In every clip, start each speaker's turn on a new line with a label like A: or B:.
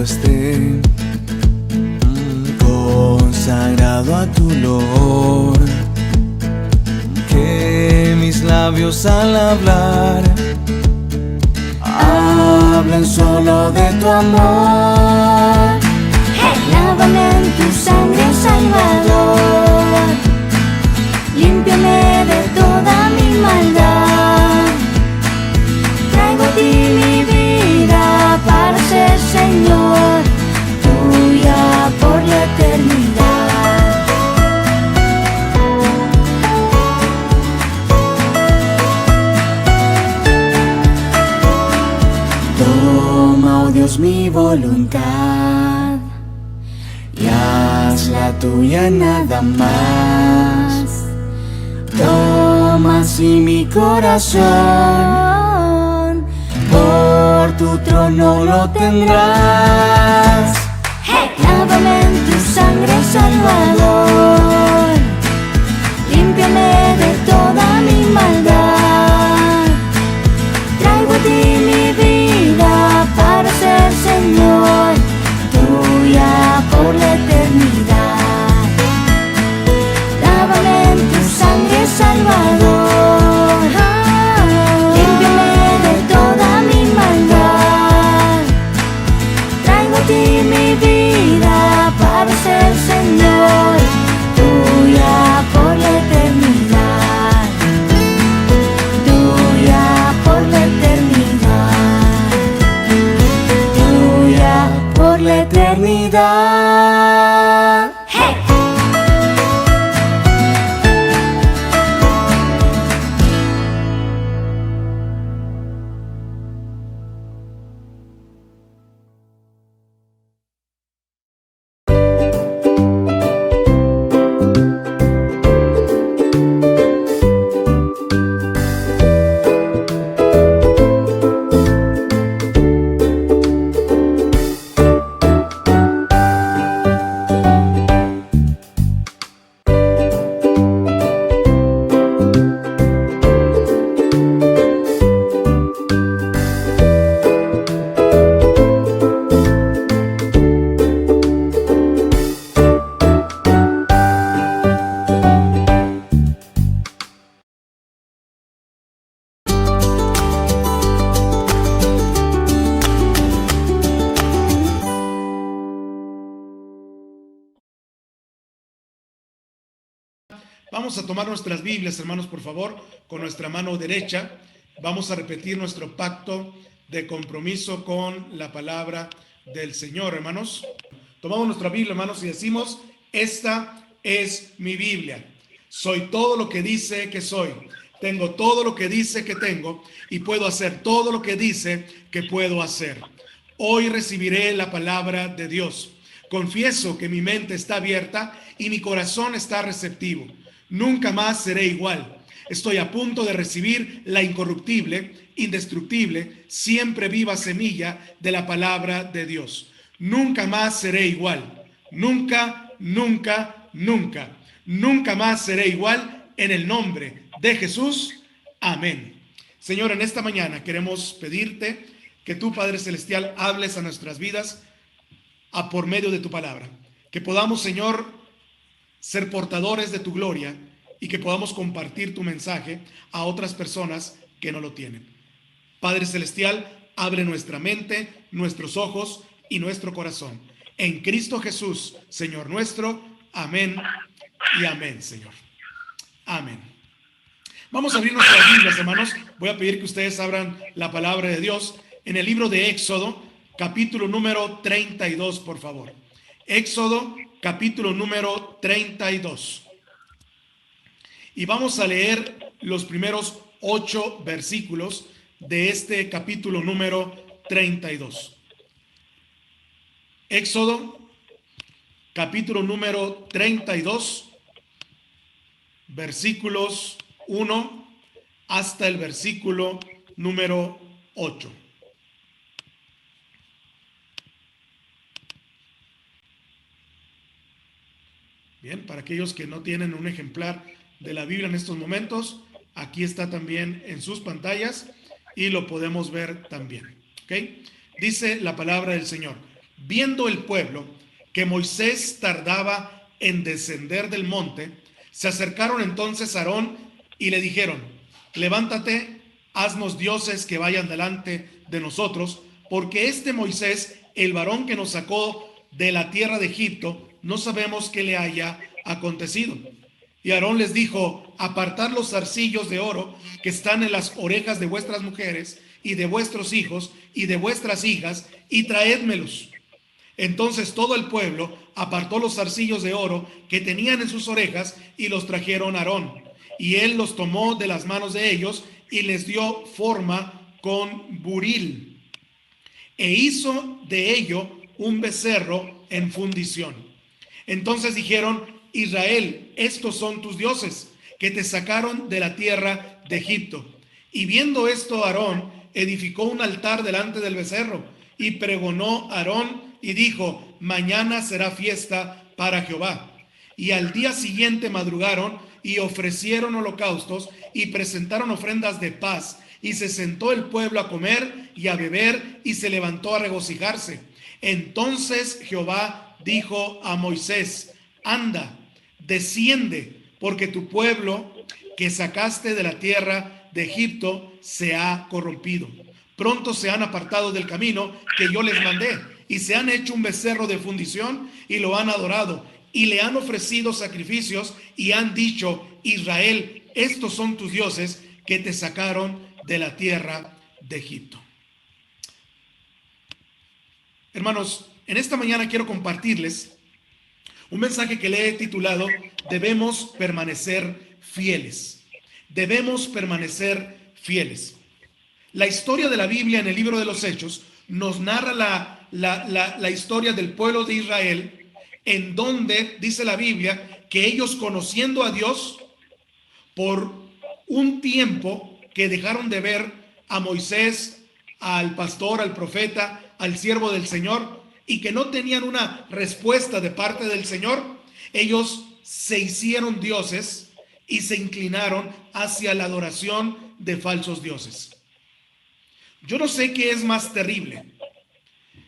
A: cuando esté consagrado a tu olor, que mis labios al hablar hablen solo de tu amor.
B: Lávame en tu sangre, Salvador, límpiame de toda mi maldad. Traigo a ti mi vida para ser Señor, tuya por la eternidad. Toma, oh Dios, mi voluntad y haz la tuya nada más. Toma así mi corazón, por tu trono lo tendrás. Lávame en tu sangre, Salvador, límpiame de toda mi maldad. Traigo a ti mi vida para ser Señor, tuya por la eternidad. Lávame en tu sangre, Salvador, límpiame de toda mi maldad. Traigo a ti mi vida para ser Señor, tuya por la eternidad, tuya por la eternidad, tuya por la eternidad. ¡Hey!
C: Vamos a tomar nuestras Biblias, hermanos, por favor, con nuestra mano derecha. Vamos a repetir nuestro pacto de compromiso con la palabra del Señor, hermanos. Tomamos nuestra Biblia, hermanos, y decimos: esta es mi Biblia. Soy todo lo que dice que soy. Tengo todo lo que dice que tengo y puedo hacer todo lo que dice que puedo hacer. Hoy recibiré la palabra de Dios. Confieso que mi mente está abierta y mi corazón está receptivo. Nunca más seré igual. Estoy a punto de recibir la incorruptible, indestructible, siempre viva semilla de la palabra de Dios. Nunca más seré igual. Nunca, nunca, nunca. Nunca más seré igual en el nombre de Jesús. Amén. Señor, en esta mañana queremos pedirte que tú, Padre Celestial, hables a nuestras vidas por medio de tu palabra. Que podamos, Señor, ser portadores de tu gloria y que podamos compartir tu mensaje a otras personas que no lo tienen. Padre Celestial, abre nuestra mente, nuestros ojos y nuestro corazón. En Cristo Jesús, Señor nuestro. Amén y amén, Señor. Amén. Vamos a abrir nuestras Biblias, hermanos. Voy a pedir que ustedes abran la palabra de Dios en el libro de Éxodo, capítulo número 32, por favor. Éxodo, capítulo número 32. Y vamos a leer los primeros 8 versículos de este capítulo número 32. Éxodo, capítulo número 32, versículos 1 hasta el versículo número 8. Bien, para aquellos que no tienen un ejemplar de la Biblia en estos momentos, aquí está también en sus pantallas y lo podemos ver también. ¿Ok? Dice la palabra del Señor: Viendo el pueblo que Moisés tardaba en descender del monte, se acercaron entonces a Aarón y le dijeron: levántate, haznos dioses que vayan delante de nosotros, porque este Moisés, el varón que nos sacó de la tierra de Egipto, no sabemos qué le haya acontecido. Y Aarón les dijo: apartad los zarcillos de oro que están en las orejas de vuestras mujeres y de vuestros hijos y de vuestras hijas, y traédmelos. Entonces todo el pueblo apartó los zarcillos de oro que tenían en sus orejas y los trajeron a Aarón. Y él los tomó de las manos de ellos y les dio forma con buril. E hizo de ello un becerro en fundición. Entonces dijeron: Israel, estos son tus dioses, que te sacaron de la tierra de Egipto. Y viendo esto, Aarón edificó un altar delante del becerro, y pregonó Aarón y dijo: mañana será fiesta para Jehová. Y al día siguiente madrugaron y ofrecieron holocaustos y presentaron ofrendas de paz. Y se sentó el pueblo a comer y a beber y se levantó a regocijarse. Entonces Jehová dijo a Moisés: anda, desciende, porque tu pueblo que sacaste de la tierra de Egipto se ha corrompido. Pronto se han apartado del camino que yo les mandé, y se han hecho un becerro de fundición y lo han adorado, y le han ofrecido sacrificios y han dicho: Israel, estos son tus dioses que te sacaron de la tierra de Egipto. Hermanos, en esta mañana quiero compartirles un mensaje que le he titulado: debemos permanecer fieles. Debemos permanecer fieles. La historia de la Biblia en el libro de los Hechos nos narra la historia del pueblo de Israel, en donde dice la Biblia que ellos, conociendo a Dios, por un tiempo que dejaron de ver a Moisés, al pastor, al profeta, al siervo del Señor, y que no tenían una respuesta de parte del Señor, ellos se hicieron dioses y se inclinaron hacia la adoración de falsos dioses. Yo no sé qué es más terrible: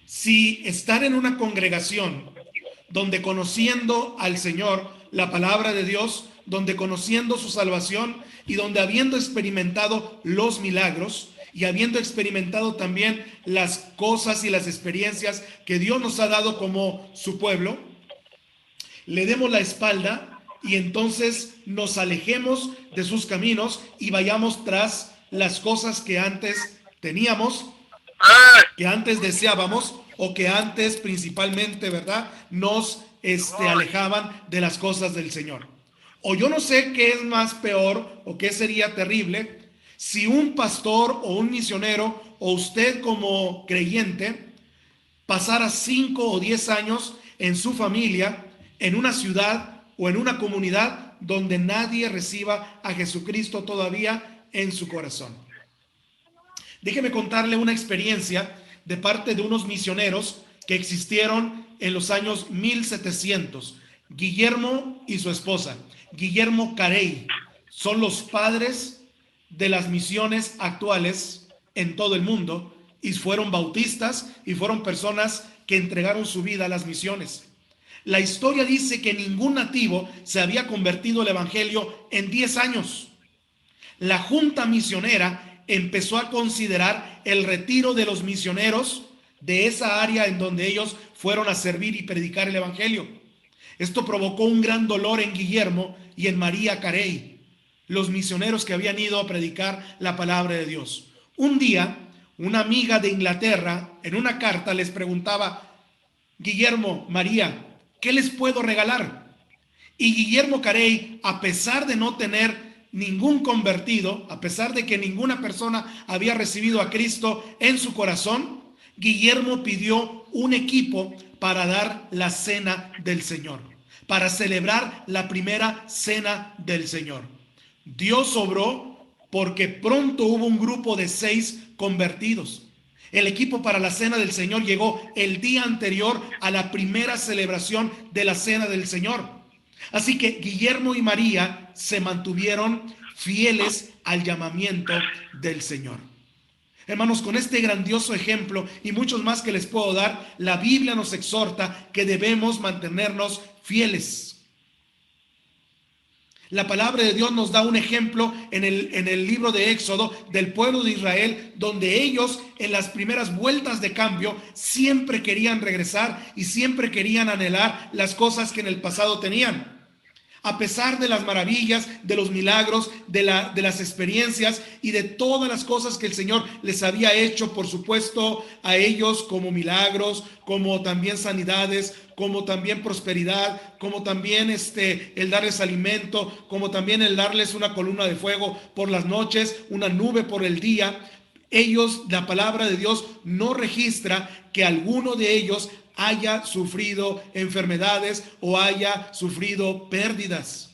C: si estar en una congregación donde, conociendo al Señor, la palabra de Dios, donde conociendo su salvación y donde habiendo experimentado los milagros y habiendo experimentado también las cosas y las experiencias que Dios nos ha dado como su pueblo, le demos la espalda y entonces nos alejemos de sus caminos y vayamos tras las cosas que antes teníamos, que antes deseábamos, o que antes principalmente, ¿verdad?, nos alejaban de las cosas del Señor. O yo no sé qué es más peor o qué sería terrible si un pastor o un misionero o usted como creyente pasara 5 o 10 años en su familia, en una ciudad o en una comunidad donde nadie reciba a Jesucristo todavía en su corazón. Déjeme contarle una experiencia de parte de unos misioneros que existieron en los años 1700. Guillermo y su esposa, Guillermo Carey, son los padres de las misiones actuales en todo el mundo, y fueron bautistas y fueron personas que entregaron su vida a las misiones. La historia dice que ningún nativo se había convertido al evangelio en 10 años. La junta misionera empezó a considerar el retiro de los misioneros de esa área en donde ellos fueron a servir y predicar el evangelio. Esto provocó un gran dolor en Guillermo y en María Carey, los misioneros que habían ido a predicar la palabra de Dios. Un día, una amiga de Inglaterra en una carta les preguntaba: Guillermo, María, ¿qué les puedo regalar? Y Guillermo Carey, a pesar de no tener ningún convertido, a pesar de que ninguna persona había recibido a Cristo en su corazón, Guillermo pidió un equipo para dar la cena del Señor, para celebrar la primera cena del Señor. Dios obró, porque pronto hubo un grupo de 6 convertidos. El equipo para la cena del Señor llegó el día anterior a la primera celebración de la cena del Señor. Así que Guillermo y María se mantuvieron fieles al llamamiento del Señor. Hermanos, con este grandioso ejemplo y muchos más que les puedo dar, la Biblia nos exhorta que debemos mantenernos fieles. La palabra de Dios nos da un ejemplo en el libro de Éxodo del pueblo de Israel, donde ellos en las primeras vueltas de cambio siempre querían regresar y siempre querían anhelar las cosas que en el pasado tenían. A pesar de las maravillas, de los milagros, de las experiencias y de todas las cosas que el Señor les había hecho, por supuesto, a ellos como milagros, como también sanidades, como también prosperidad, como también el darles alimento, como también el darles una columna de fuego por las noches, una nube por el día. Ellos, la palabra de Dios no registra que alguno de ellos haya sufrido enfermedades o haya sufrido pérdidas.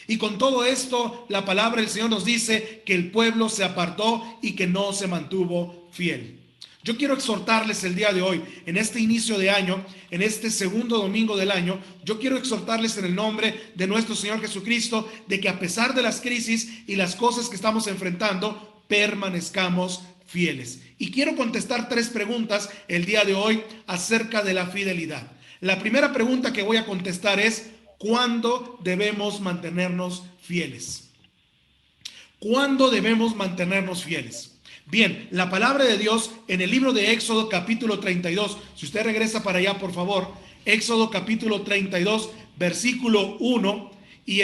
C: Y con todo esto, la palabra del Señor nos dice que el pueblo se apartó y que no se mantuvo fiel. Yo quiero exhortarles el día de hoy, en este inicio de año, en este segundo domingo del año, yo quiero exhortarles en el nombre de nuestro Señor Jesucristo, de que a pesar de las crisis y las cosas que estamos enfrentando, permanezcamos fieles. Y quiero contestar 3 preguntas el día de hoy acerca de la fidelidad. La primera pregunta que voy a contestar es: ¿cuándo debemos mantenernos fieles? ¿Cuándo debemos mantenernos fieles? Bien, la palabra de Dios en el libro de Éxodo capítulo 32, si usted regresa para allá por favor, Éxodo capítulo 32, versículo 1, y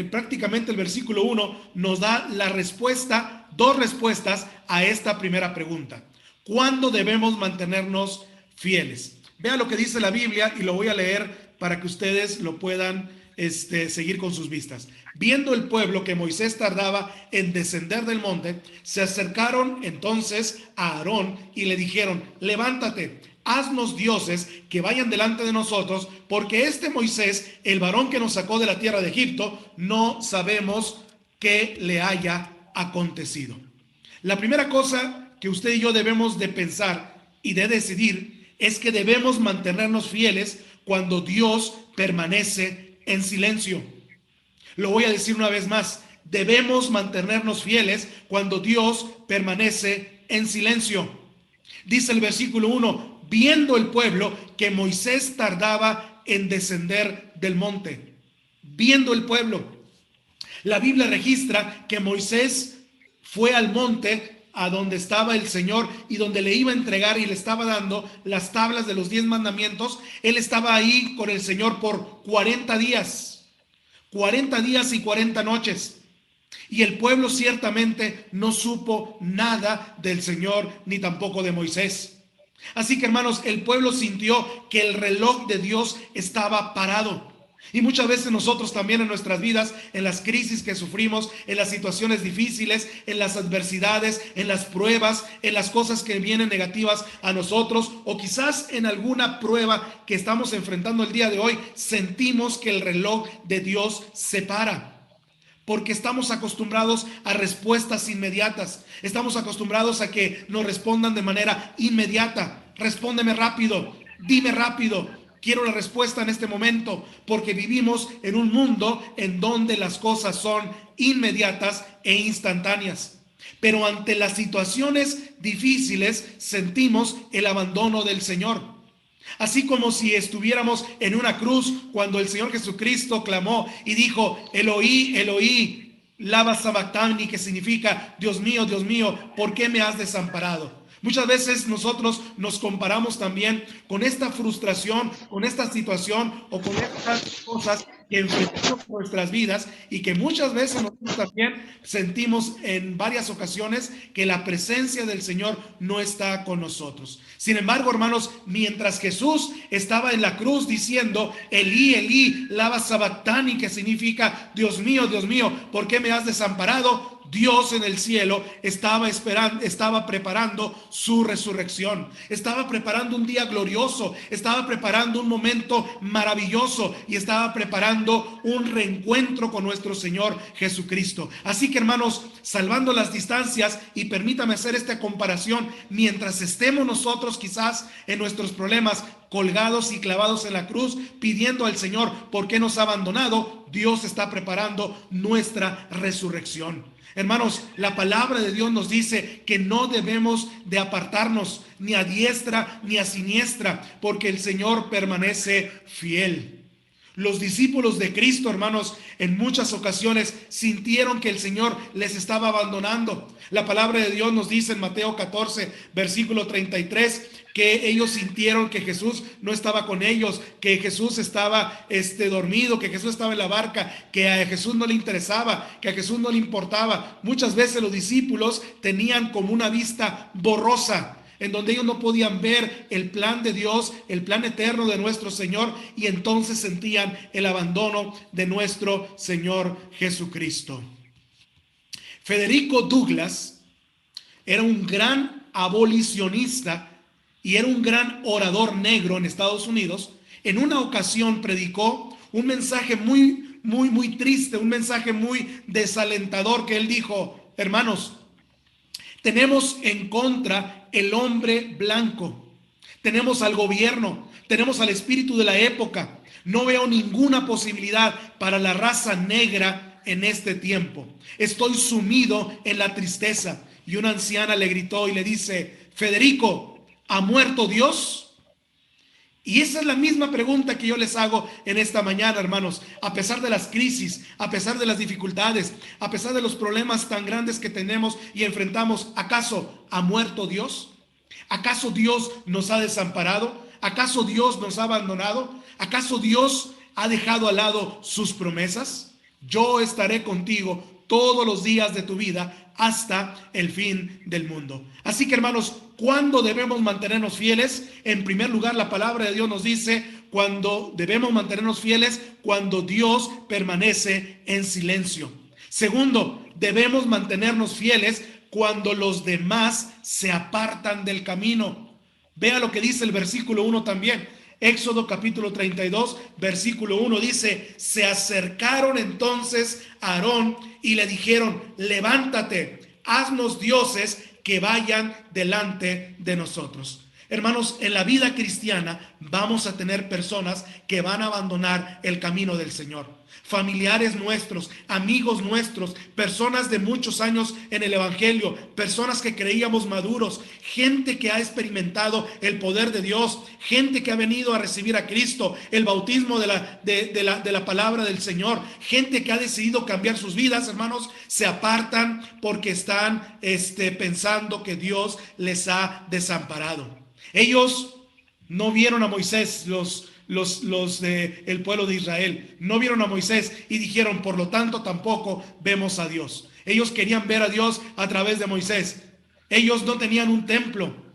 C: prácticamente el versículo 1 nos da la respuesta, 2 respuestas a esta primera pregunta. ¿Cuándo debemos mantenernos fieles? Vea lo que dice la Biblia y lo voy a leer para que ustedes lo puedan seguir con sus vistas. Viendo el pueblo que Moisés tardaba en descender del monte, se acercaron entonces a Aarón y le dijeron: levántate, haznos dioses que vayan delante de nosotros, porque este Moisés, el varón que nos sacó de la tierra de Egipto, no sabemos qué le haya acontecido. La primera cosa que usted y yo debemos de pensar y de decidir es que debemos mantenernos fieles cuando Dios permanece en silencio. Lo voy a decir una vez más: debemos mantenernos fieles cuando Dios permanece en silencio. Dice el versículo 1: viendo el pueblo que Moisés tardaba en descender del monte. Viendo el pueblo. La Biblia registra que Moisés fue al monte a donde estaba el Señor y donde le iba a entregar y le estaba dando las tablas de los 10 mandamientos. Él estaba ahí con el Señor por 40 días. 40 días y 40 noches. Y el pueblo ciertamente no supo nada del Señor ni tampoco de Moisés. Así que, hermanos, el pueblo sintió que el reloj de Dios estaba parado. Y muchas veces nosotros también en nuestras vidas, en las crisis que sufrimos, en las situaciones difíciles, en las adversidades, en las pruebas, en las cosas que vienen negativas a nosotros, o quizás en alguna prueba que estamos enfrentando el día de hoy, sentimos que el reloj de Dios se para. Porque estamos acostumbrados a respuestas inmediatas. Estamos acostumbrados a que nos respondan de manera inmediata. Respóndeme rápido, dime rápido. Quiero la respuesta en este momento, porque vivimos en un mundo en donde las cosas son inmediatas e instantáneas. Pero ante las situaciones difíciles sentimos el abandono del Señor. Así como si estuviéramos en una cruz cuando el Señor Jesucristo clamó y dijo: Eloí, Eloí, lama sabactani, que significa: Dios mío, ¿por qué me has desamparado? Muchas veces nosotros nos comparamos también con esta frustración, con esta situación o con estas cosas que enfrentamos en nuestras vidas, y que muchas veces nosotros también sentimos en varias ocasiones que la presencia del Señor no está con nosotros. Sin embargo, hermanos, mientras Jesús estaba en la cruz diciendo: Elí, Elí, lama sabactani, que significa: Dios mío, ¿por qué me has desamparado? Dios en el cielo estaba preparando su resurrección, estaba preparando un día glorioso, estaba preparando un momento maravilloso y estaba preparando un reencuentro con nuestro Señor Jesucristo. Así que, hermanos, salvando las distancias, y permítame hacer esta comparación, mientras estemos nosotros quizás en nuestros problemas colgados y clavados en la cruz, pidiendo al Señor por qué nos ha abandonado, Dios está preparando nuestra resurrección. Hermanos, la palabra de Dios nos dice que no debemos de apartarnos ni a diestra ni a siniestra, porque el Señor permanece fiel. Los discípulos de Cristo, hermanos, en muchas ocasiones sintieron que el Señor les estaba abandonando. La palabra de Dios nos dice en Mateo 14, versículo 33, que ellos sintieron que Jesús no estaba con ellos, que Jesús estaba dormido, que Jesús estaba en la barca, que a Jesús no le interesaba, que a Jesús no le importaba. Muchas veces los discípulos tenían como una vista borrosa, en donde ellos no podían ver el plan de Dios, el plan eterno de nuestro Señor, y entonces sentían el abandono de nuestro Señor Jesucristo. Federico Douglass era un gran abolicionista y era un gran orador negro en Estados Unidos. En una ocasión predicó un mensaje muy triste, un mensaje muy desalentador, que él dijo: hermanos, tenemos en contra el hombre blanco, tenemos al gobierno, tenemos al espíritu de la época. No veo ninguna posibilidad para la raza negra en este tiempo. Estoy sumido en la tristeza. Y una anciana le gritó y le dice: Federico, ¿ha muerto Dios? Y esa es la misma pregunta que yo les hago en esta mañana, hermanos. A pesar de las crisis, a pesar de las dificultades, a pesar de los problemas tan grandes que tenemos y enfrentamos, ¿acaso ha muerto Dios? ¿Acaso Dios nos ha desamparado? ¿Acaso Dios nos ha abandonado? ¿Acaso Dios ha dejado al lado sus promesas? Yo estaré contigo todos los días de tu vida hasta el fin del mundo. Así que, hermanos, ¿cuándo debemos mantenernos fieles? En primer lugar, la palabra de Dios nos dice cuando debemos mantenernos fieles, cuando Dios permanece en silencio. Segundo, debemos mantenernos fieles cuando los demás se apartan del camino. Vea lo que dice el versículo 1 también. Éxodo capítulo 32, versículo 1 dice: se acercaron entonces a Aarón y le dijeron: levántate, haznos dioses que vayan delante de nosotros. Hermanos, en la vida cristiana vamos a tener personas que van a abandonar el camino del Señor. Familiares nuestros, amigos nuestros, personas de muchos años en el evangelio, personas que creíamos maduros, gente que ha experimentado el poder de Dios, gente que ha venido a recibir a Cristo, el bautismo de la palabra del Señor, gente que ha decidido cambiar sus vidas, hermanos, se apartan porque están pensando que Dios les ha desamparado. Ellos no vieron a Moisés, el pueblo de Israel no vieron a Moisés y dijeron: por lo tanto tampoco vemos a Dios. Ellos querían ver a Dios a través de Moisés. Ellos no tenían un templo.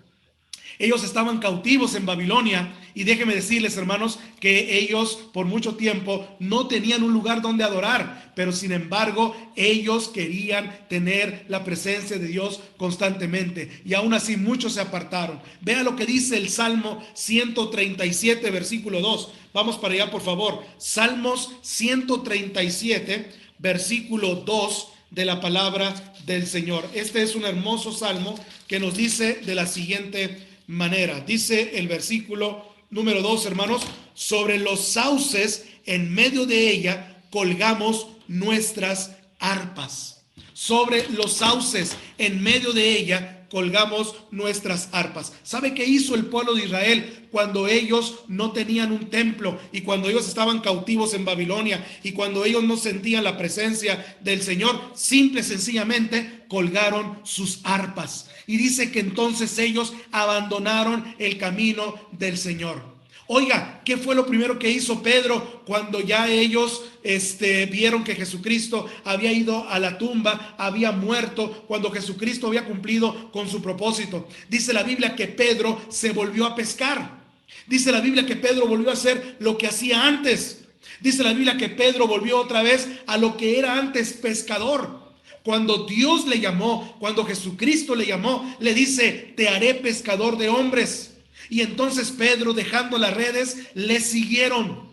C: Ellos estaban cautivos en Babilonia, y déjenme decirles, hermanos, que ellos por mucho tiempo no tenían un lugar donde adorar, pero sin embargo ellos querían tener la presencia de Dios constantemente, y aún así muchos se apartaron. Vea lo que dice el Salmo 137, versículo 2. Vamos para allá, por favor. Salmos 137, versículo 2 de la palabra del Señor. Este es un hermoso salmo que nos dice de la siguiente manera. Dice el versículo número 2, hermanos: sobre los sauces en medio de ella colgamos nuestras arpas. Sobre los sauces en medio de ella colgamos nuestras arpas. ¿Sabe qué hizo el pueblo de Israel cuando ellos no tenían un templo, y cuando ellos estaban cautivos en Babilonia, y cuando ellos no sentían la presencia del Señor? Simple y sencillamente colgaron sus arpas. Y dice que entonces ellos abandonaron el camino del Señor. Oiga, ¿qué fue lo primero que hizo Pedro cuando ya ellos vieron que Jesucristo había ido a la tumba, había muerto, cuando Jesucristo había cumplido con su propósito? Dice la Biblia que Pedro se volvió a pescar. Dice la Biblia que Pedro volvió a hacer lo que hacía antes. Dice la Biblia que Pedro volvió otra vez a lo que era antes, pescador. Cuando Dios le llamó, cuando Jesucristo le llamó, le dice: te haré pescador de hombres. Y entonces Pedro, dejando las redes, le siguieron.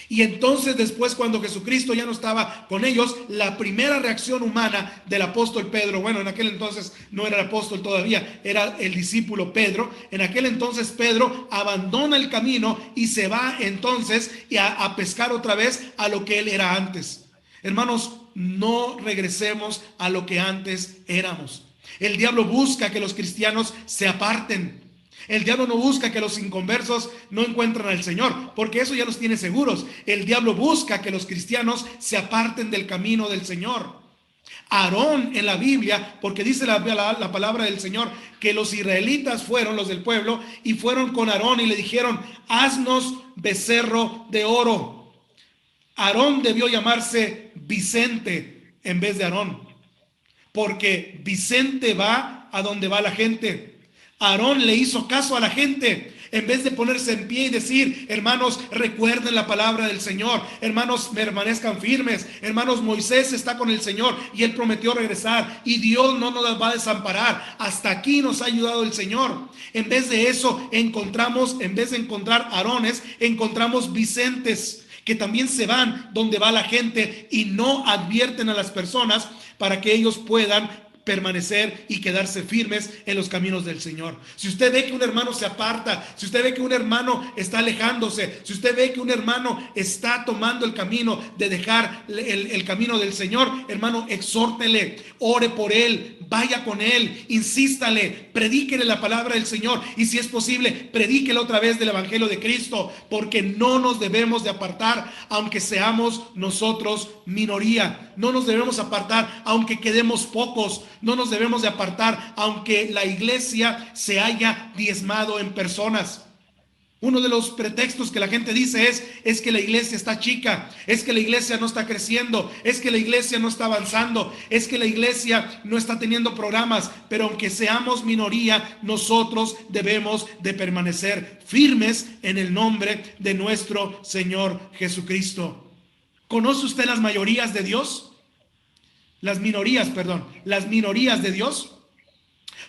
C: Y entonces después, cuando Jesucristo ya no estaba con ellos, la primera reacción humana del apóstol Pedro, bueno, en aquel entonces no era el apóstol todavía, era el discípulo Pedro. En aquel entonces Pedro abandona el camino y se va entonces a pescar otra vez a lo que él era antes. Hermanos, no regresemos a lo que antes éramos. El diablo busca que los cristianos se aparten. El diablo no busca que los inconversos no encuentren al Señor, porque eso ya los tiene seguros. El diablo busca que los cristianos se aparten del camino del Señor. Aarón en la Biblia, porque dice la palabra del Señor, que los israelitas fueron, los del pueblo, y fueron con Aarón y le dijeron, haznos becerro de oro. Aarón debió llamarse Vicente en vez de Aarón, porque Vicente va a donde va la gente. Aarón le hizo caso a la gente. En vez de ponerse en pie y decir, hermanos, recuerden la palabra del Señor, hermanos, permanezcan firmes, hermanos, Moisés está con el Señor y él prometió regresar y Dios no nos va a desamparar. Hasta aquí nos ha ayudado el Señor. En vez de eso, en vez de encontrar Aarones, encontramos Vicentes, que también se van donde va la gente y no advierten a las personas para que ellos puedan permanecer y quedarse firmes en los caminos del Señor. Si usted ve que un hermano se aparta, si usted ve que un hermano está alejándose, si usted ve que un hermano está tomando el camino de dejar el camino del Señor, hermano, exhórtele, ore por él, vaya con él, insístale, predíquele la palabra del Señor y si es posible, predíquele otra vez del evangelio de Cristo, porque no nos debemos de apartar aunque seamos nosotros minoría. No nos debemos apartar aunque quedemos pocos. No nos debemos de apartar aunque la iglesia se haya diezmado en personas. Uno de los pretextos que la gente dice es que la iglesia está chica, es que la iglesia no está creciendo, es que la iglesia no está avanzando, es que la iglesia no está teniendo programas. Pero aunque seamos minoría, nosotros debemos de permanecer firmes en el nombre de nuestro Señor Jesucristo. ¿Conoce usted las mayorías de Dios? Las minorías de Dios.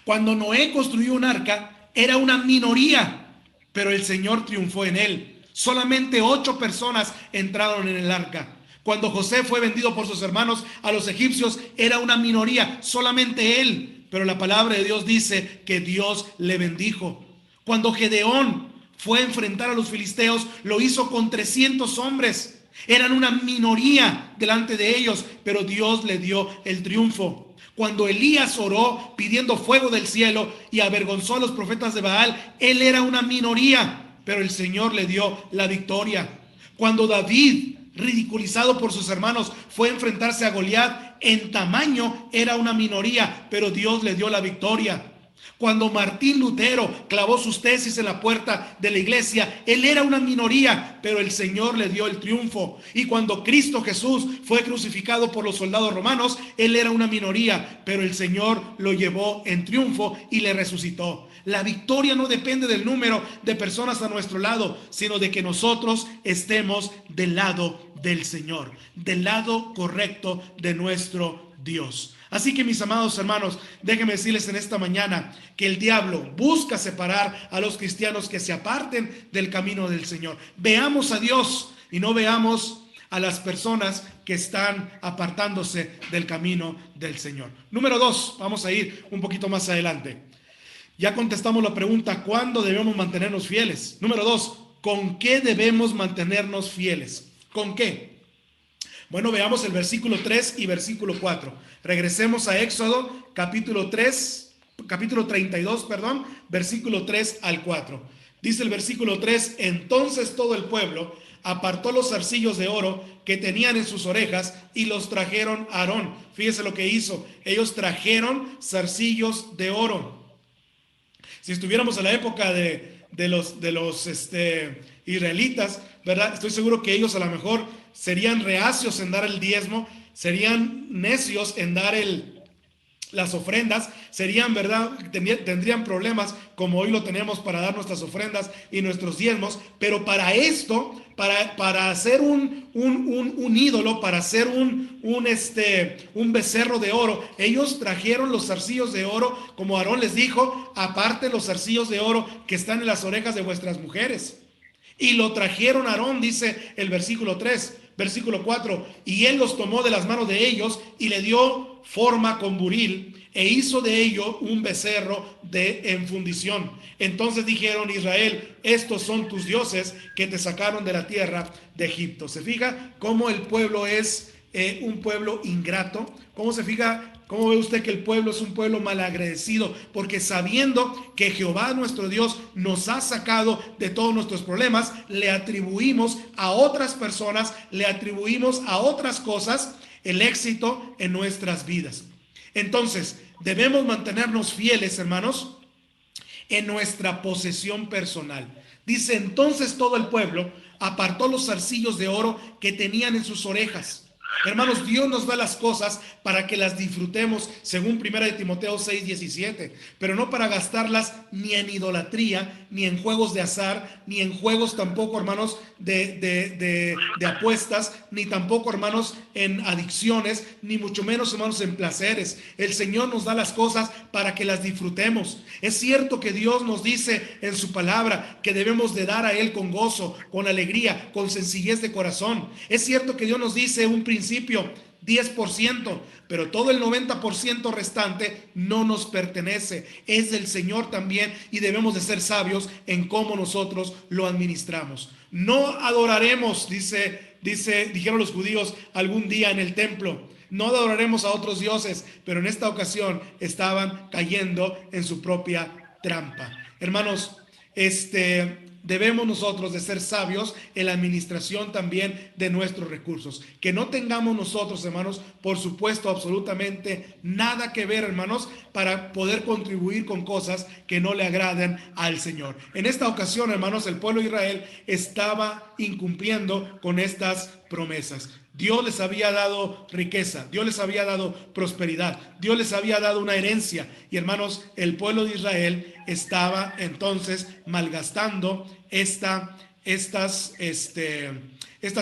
C: Cuando Noé construyó un arca, era una minoría, pero el Señor triunfó en él. Solamente 8 personas entraron en el arca. Cuando José fue vendido por sus hermanos a los egipcios, era una minoría, solamente él. Pero la palabra de Dios dice que Dios le bendijo. Cuando Gedeón fue a enfrentar a los filisteos, lo hizo con 300 hombres. Eran una minoría delante de ellos, pero Dios le dio el triunfo. Cuando Elías oró pidiendo fuego del cielo y avergonzó a los profetas de Baal, él era una minoría, pero el Señor le dio la victoria. Cuando David, ridiculizado por sus hermanos, fue a enfrentarse a Goliat, en tamaño era una minoría, pero Dios le dio la victoria. Cuando Martín Lutero clavó sus tesis en la puerta de la iglesia, él era una minoría, pero el Señor le dio el triunfo. Y cuando Cristo Jesús fue crucificado por los soldados romanos, él era una minoría, pero el Señor lo llevó en triunfo y le resucitó. La victoria no depende del número de personas a nuestro lado, sino de que nosotros estemos del lado del Señor, del lado correcto de nuestro Dios. Así que mis amados hermanos, déjenme decirles en esta mañana que el diablo busca separar a los cristianos que se aparten del camino del Señor. Veamos a Dios y no veamos a las personas que están apartándose del camino del Señor. Número 2, vamos a ir un poquito más adelante. Ya contestamos la pregunta, ¿cuándo debemos mantenernos fieles? Número 2, ¿con qué debemos mantenernos fieles? ¿Con qué? Bueno, veamos el versículo 3 y versículo 4. Regresemos a Éxodo, capítulo 32, versículo 3 al 4. Dice el versículo 3, entonces todo el pueblo apartó los zarcillos de oro que tenían en sus orejas y los trajeron a Aarón. Fíjese lo que hizo. Ellos trajeron zarcillos de oro. Si estuviéramos en la época de los israelitas, ¿verdad? Estoy seguro que ellos a lo mejor serían reacios en dar el diezmo, serían necios en dar las ofrendas, serían, ¿verdad? Tendrían problemas como hoy lo tenemos para dar nuestras ofrendas y nuestros diezmos, pero para esto, para hacer un ídolo, para hacer un becerro de oro, ellos trajeron los zarcillos de oro, como Aarón les dijo, aparte los zarcillos de oro que están en las orejas de vuestras mujeres. Y lo trajeron a Aarón, dice el versículo 3, versículo 4, y él los tomó de las manos de ellos y le dio forma con buril e hizo de ello un becerro en fundición. Entonces dijeron, Israel, estos son tus dioses que te sacaron de la tierra de Egipto. ¿Se fija cómo el pueblo es un pueblo ingrato? ¿Cómo se fija? ¿Cómo ve usted que el pueblo es un pueblo malagradecido? Porque sabiendo que Jehová nuestro Dios nos ha sacado de todos nuestros problemas, le atribuimos a otras personas, le atribuimos a otras cosas el éxito en nuestras vidas. Entonces, debemos mantenernos fieles, hermanos, en nuestra posesión personal. Dice, entonces todo el pueblo apartó los zarcillos de oro que tenían en sus orejas. Hermanos, Dios nos da las cosas para que las disfrutemos, según 1 Timoteo 6:17, pero no para gastarlas ni en idolatría, ni en juegos de azar, ni en juegos tampoco, hermanos, de apuestas, ni tampoco, hermanos, en adicciones, ni mucho menos, hermanos, en placeres. El Señor nos da las cosas para que las disfrutemos. Es cierto que Dios nos dice en su palabra que debemos de dar a Él con gozo, con alegría, con sencillez de corazón. Es cierto que Dios nos dice un principio 10%, pero todo el 90% restante no nos pertenece, es del Señor también, y debemos de ser sabios en cómo nosotros lo administramos. No adoraremos, dijeron los judíos algún día en el templo, no adoraremos a otros dioses, pero en esta ocasión estaban cayendo en su propia trampa. Hermanos, debemos nosotros de ser sabios en la administración también de nuestros recursos. Que no tengamos nosotros, hermanos, por supuesto, absolutamente nada que ver, hermanos, para poder contribuir con cosas que no le agradan al Señor. En esta ocasión, hermanos, el pueblo de Israel estaba incumpliendo con estas promesas. Dios les había dado riqueza, Dios les había dado prosperidad, Dios les había dado una herencia, y hermanos, el pueblo de Israel estaba entonces malgastando estas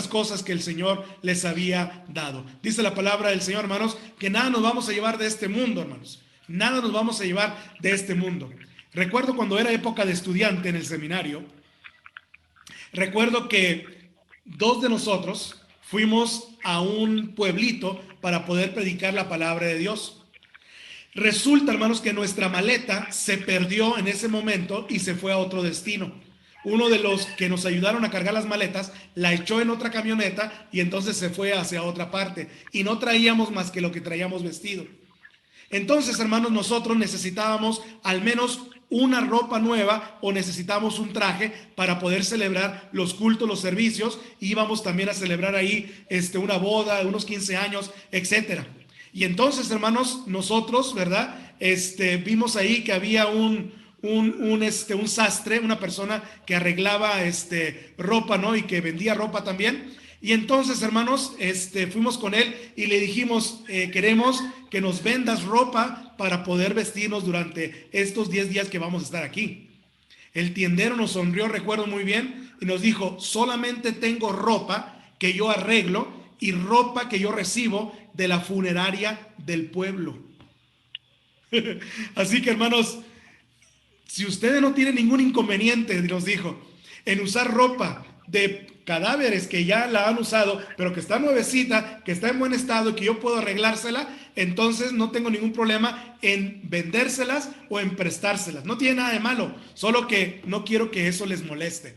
C: cosas que el Señor les había dado. Dice la palabra del Señor, hermanos, que nada nos vamos a llevar de este mundo, hermanos, nada nos vamos a llevar de este mundo. Recuerdo cuando era época de estudiante en el seminario, recuerdo que dos de nosotros fuimos a un pueblito para poder predicar la palabra de Dios. Resulta, hermanos, que nuestra maleta se perdió en ese momento y se fue a otro destino. Uno de los que nos ayudaron a cargar las maletas la echó en otra camioneta y entonces se fue hacia otra parte. Y no traíamos más que lo que traíamos vestido. Entonces, hermanos, nosotros necesitábamos al menos una ropa nueva o necesitamos un traje para poder celebrar los cultos, los servicios. Íbamos también a celebrar ahí una boda, unos 15 años, etcétera. Y entonces, hermanos, nosotros, ¿verdad? Vimos ahí que había un sastre, una persona que arreglaba ropa, ¿no? Y que vendía ropa también. Y entonces, hermanos, fuimos con él y le dijimos, queremos que nos vendas ropa para poder vestirnos durante estos 10 días que vamos a estar aquí. El tiendero nos sonrió, recuerdo muy bien, y nos dijo, solamente tengo ropa que yo arreglo y ropa que yo recibo de la funeraria del pueblo. Así que, hermanos, si ustedes no tienen ningún inconveniente, nos dijo, en usar ropa de cadáveres que ya la han usado, pero que está nuevecita, que está en buen estado y que yo puedo arreglársela, entonces no tengo ningún problema en vendérselas o en prestárselas. No tiene nada de malo, solo que no quiero que eso les moleste.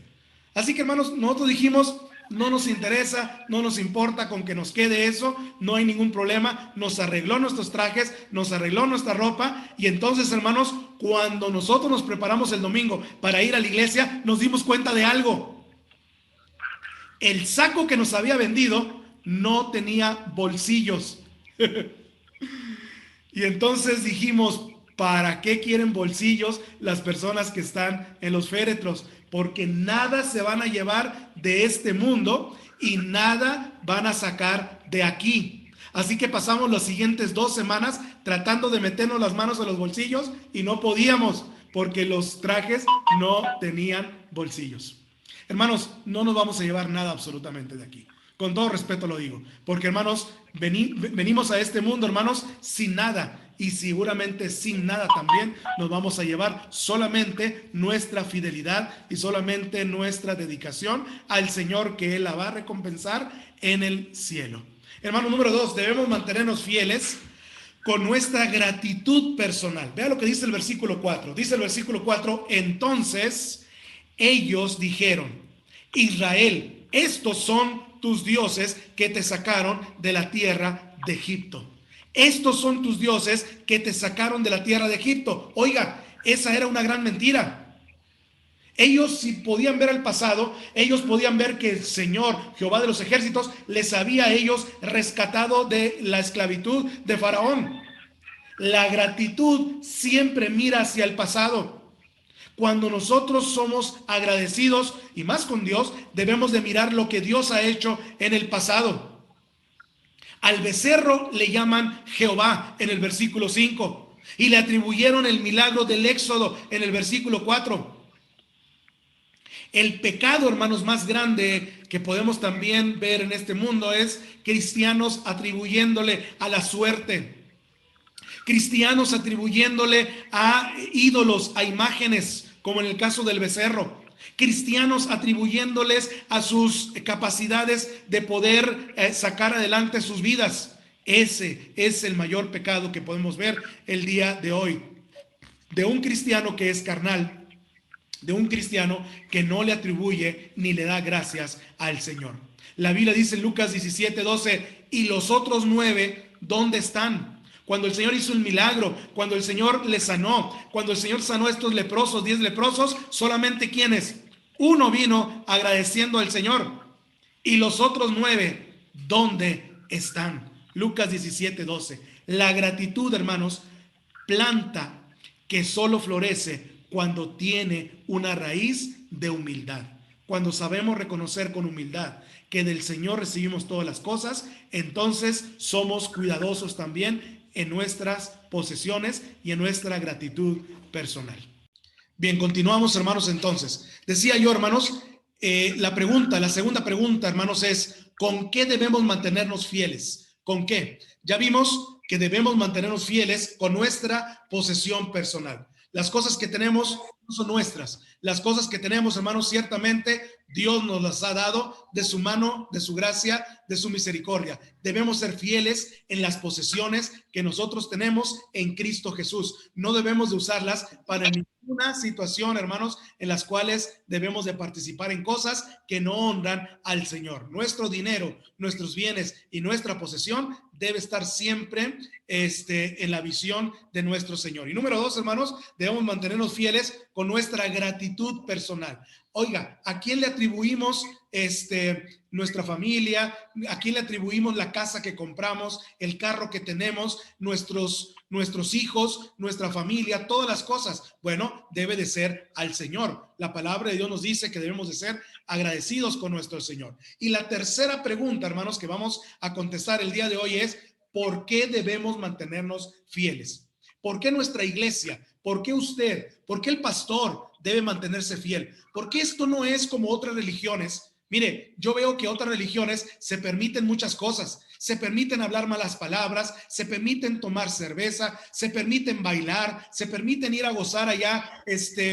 C: Así que, hermanos, nosotros dijimos, no nos interesa, no nos importa con que nos quede eso, no hay ningún problema. Nos arregló nuestros trajes, nos arregló nuestra ropa, y entonces, hermanos, cuando nosotros nos preparamos el domingo para ir a la iglesia, nos dimos cuenta de algo. El saco que nos había vendido no tenía bolsillos. Y entonces dijimos, ¿para qué quieren bolsillos las personas que están en los féretros? Porque nada se van a llevar de este mundo y nada van a sacar de aquí. Así que pasamos las siguientes 2 semanas tratando de meternos las manos en los bolsillos y no podíamos porque los trajes no tenían bolsillos. Hermanos, no nos vamos a llevar nada absolutamente de aquí. Con todo respeto lo digo. Porque, hermanos, venimos a este mundo, hermanos, sin nada. Y seguramente sin nada también nos vamos a llevar solamente nuestra fidelidad y solamente nuestra dedicación al Señor, que Él la va a recompensar en el cielo. Hermano, número 2, debemos mantenernos fieles con nuestra gratitud personal. Vea lo que dice el versículo 4. Dice el versículo 4, entonces ellos dijeron, Israel, estos son tus dioses que te sacaron de la tierra de Egipto. Estos son tus dioses que te sacaron de la tierra de Egipto. Oiga, esa era una gran mentira. Ellos, si podían ver el pasado, ellos podían ver que el Señor, Jehová de los ejércitos, les había a ellos rescatado de la esclavitud de Faraón. La gratitud siempre mira hacia el pasado. Cuando nosotros somos agradecidos, y más con Dios, debemos de mirar lo que Dios ha hecho en el pasado. Al becerro le llaman Jehová en el versículo 5, y le atribuyeron el milagro del Éxodo en el versículo 4. El pecado, hermanos, más grande que podemos también ver en este mundo es cristianos atribuyéndole a la suerte. Cristianos atribuyéndole a ídolos, a imágenes, como en el caso del becerro. Cristianos atribuyéndoles a sus capacidades de poder sacar adelante sus vidas. Ese es el mayor pecado que podemos ver el día de hoy. De un cristiano que es carnal, de un cristiano que no le atribuye ni le da gracias al Señor. La Biblia dice en Lucas 17:12, y los otros 9, ¿dónde están? Cuando el Señor hizo el milagro, cuando el Señor les sanó, cuando el Señor sanó a estos leprosos, 10 leprosos, solamente ¿quiénes? Uno vino agradeciendo al Señor. Y los otros 9, ¿dónde están? Lucas 17:12. La gratitud, hermanos, planta que solo florece cuando tiene una raíz de humildad. Cuando sabemos reconocer con humildad que del Señor recibimos todas las cosas, entonces somos cuidadosos también en nuestras posesiones y en nuestra gratitud personal. Bien, continuamos, hermanos. Entonces, decía yo, hermanos, la segunda pregunta, hermanos, es ¿con qué debemos mantenernos fieles? ¿Con qué? Ya vimos que debemos mantenernos fieles con nuestra posesión personal. Las cosas que tenemos no son nuestras. Las cosas que tenemos, hermanos, ciertamente Dios nos las ha dado de su mano, de su gracia, de su misericordia. Debemos ser fieles en las posesiones que nosotros tenemos en Cristo Jesús. No debemos de usarlas para ninguna situación, hermanos, en las cuales debemos de participar en cosas que no honran al Señor. Nuestro dinero, nuestros bienes y nuestra posesión debe estar siempre en la visión de nuestro Señor. Y número 2, hermanos, debemos mantenernos fieles con nuestra gratitud personal. Oiga, ¿a quién le atribuimos nuestra familia? ¿A quién le atribuimos la casa que compramos, el carro que tenemos, nuestros hijos, nuestra familia, todas las cosas? Bueno, debe de ser al Señor. La palabra de Dios nos dice que debemos de ser agradecidos con nuestro Señor. Y la tercera pregunta, hermanos, que vamos a contestar el día de hoy es ¿por qué debemos mantenernos fieles? ¿Por qué nuestra iglesia? ¿Por qué usted? ¿Por qué el pastor debe mantenerse fiel? ¿Por qué esto no es como otras religiones? Mire, yo veo que otras religiones se permiten muchas cosas, se permiten hablar malas palabras, se permiten tomar cerveza, se permiten bailar, se permiten ir a gozar allá,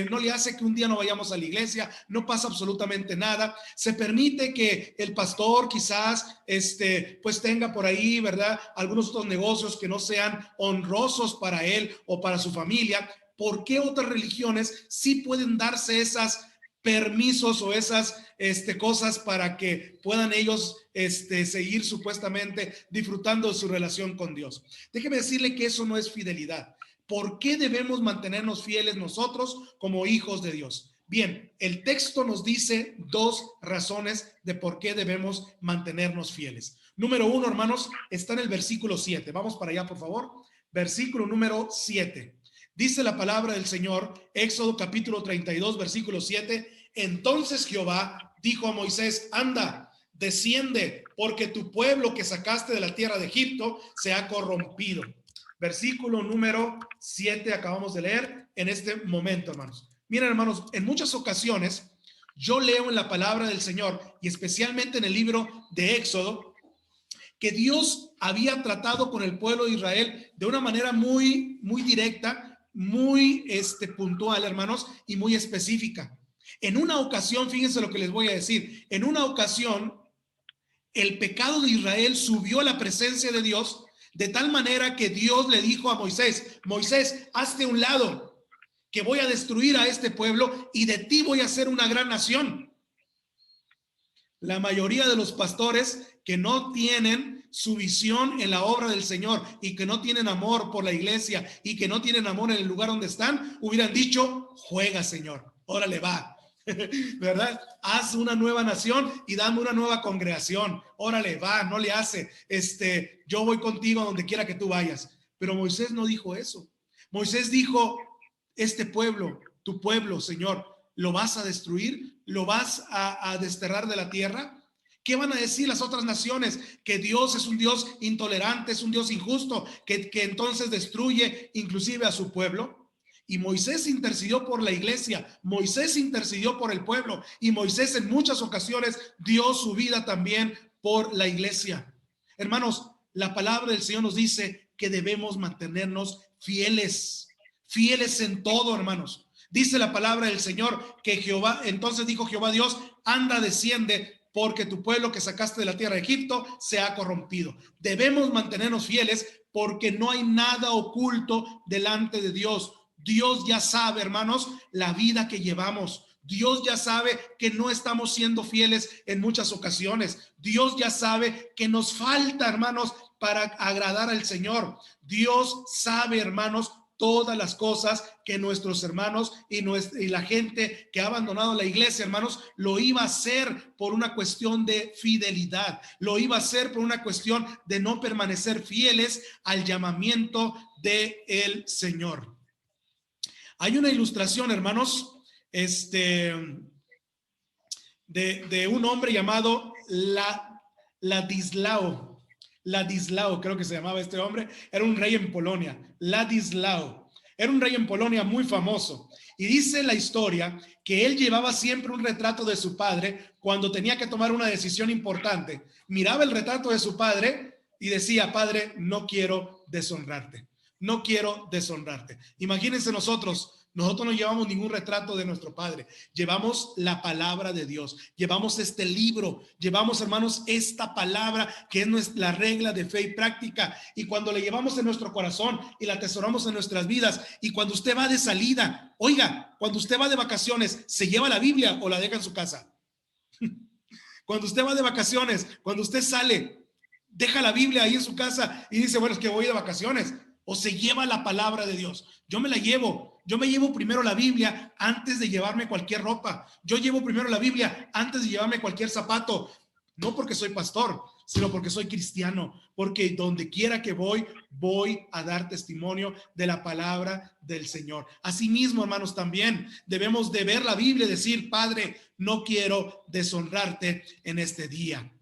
C: no le hace que un día no vayamos a la iglesia, no pasa absolutamente nada, se permite que el pastor quizás, pues tenga por ahí, ¿verdad?, algunos otros negocios que no sean honrosos para él o para su familia. ¿Por qué otras religiones sí pueden darse esas permisos o esas cosas para que puedan ellos seguir supuestamente disfrutando de su relación con Dios? Déjeme decirle que eso no es fidelidad. ¿Por qué debemos mantenernos fieles nosotros como hijos de Dios? Bien, el texto nos dice 2 razones de por qué debemos mantenernos fieles. Número 1, hermanos, está en el versículo 7. Vamos para allá, por favor. Versículo número 7. Dice la palabra del Señor, Éxodo capítulo 32, versículo 7. Entonces Jehová dijo a Moisés, anda, desciende, porque tu pueblo que sacaste de la tierra de Egipto se ha corrompido. Versículo número 7 acabamos de leer en este momento, hermanos. Miren, hermanos, en muchas ocasiones yo leo en la palabra del Señor y especialmente en el libro de Éxodo que Dios había tratado con el pueblo de Israel de una manera muy, muy directa, muy puntual, hermanos, y muy específica. En una ocasión, fíjense lo que les voy a decir, en una ocasión el pecado de Israel subió a la presencia de Dios de tal manera que Dios le dijo a Moisés, Moisés, hazte a un lado, que voy a destruir a este pueblo y de ti voy a hacer una gran nación. La mayoría de los pastores que no tienen su visión en la obra del Señor y que no tienen amor por la iglesia y que no tienen amor en el lugar donde están, hubieran dicho, juega, Señor, órale, va. ¿Verdad? Haz una nueva nación y dame una nueva congregación. Órale, va, no le hace. Yo voy contigo a donde quiera que tú vayas. Pero Moisés no dijo eso. Moisés dijo, este pueblo, tu pueblo, Señor, ¿lo vas a destruir? ¿Lo vas a desterrar de la tierra? ¿Qué van a decir las otras naciones? Que Dios es un Dios intolerante, es un Dios injusto, que entonces destruye inclusive a su pueblo. Y Moisés intercedió por la iglesia, Moisés intercedió por el pueblo, y Moisés en muchas ocasiones dio su vida también por la iglesia. Hermanos, la palabra del Señor nos dice que debemos mantenernos fieles, fieles en todo, hermanos. Dice la palabra del Señor que Jehová, entonces dijo Jehová Dios, anda, desciende, porque tu pueblo que sacaste de la tierra de Egipto se ha corrompido. Debemos mantenernos fieles porque no hay nada oculto delante de Dios. Dios ya sabe, hermanos, la vida que llevamos. Dios ya sabe que no estamos siendo fieles en muchas ocasiones. Dios ya sabe que nos falta, hermanos, para agradar al Señor. Dios sabe, hermanos, todas las cosas que nuestros hermanos y la gente que ha abandonado la iglesia, hermanos, lo iba a hacer por una cuestión de fidelidad. Lo iba a hacer por una cuestión de no permanecer fieles al llamamiento del Señor. Hay una ilustración, hermanos, de un hombre llamado Ladislao. Ladislao, creo que se llamaba este hombre. Era un rey en Polonia. Ladislao. Era un rey en Polonia muy famoso. Y dice la historia que él llevaba siempre un retrato de su padre cuando tenía que tomar una decisión importante. Miraba el retrato de su padre y decía, padre, no quiero deshonrarte. No quiero deshonrarte. Imagínense nosotros no llevamos ningún retrato de nuestro padre. Llevamos la palabra de Dios. Llevamos este libro. Llevamos, hermanos, esta palabra que es la regla de fe y práctica. Y cuando la llevamos en nuestro corazón y la atesoramos en nuestras vidas, y cuando usted va de salida, oiga, cuando usted va de vacaciones, ¿se lleva la Biblia o la deja en su casa? Cuando usted va de vacaciones, cuando usted sale, deja la Biblia ahí en su casa y dice, bueno, es que voy de vacaciones. O se lleva la palabra de Dios. Yo me llevo primero la Biblia antes de llevarme cualquier ropa. Yo llevo primero la Biblia antes de llevarme cualquier zapato. No porque soy pastor, sino porque soy cristiano. Porque donde quiera que voy a dar testimonio de la palabra del Señor. Asimismo, hermanos, también debemos de ver la Biblia y decir, Padre, no quiero deshonrarte en este día.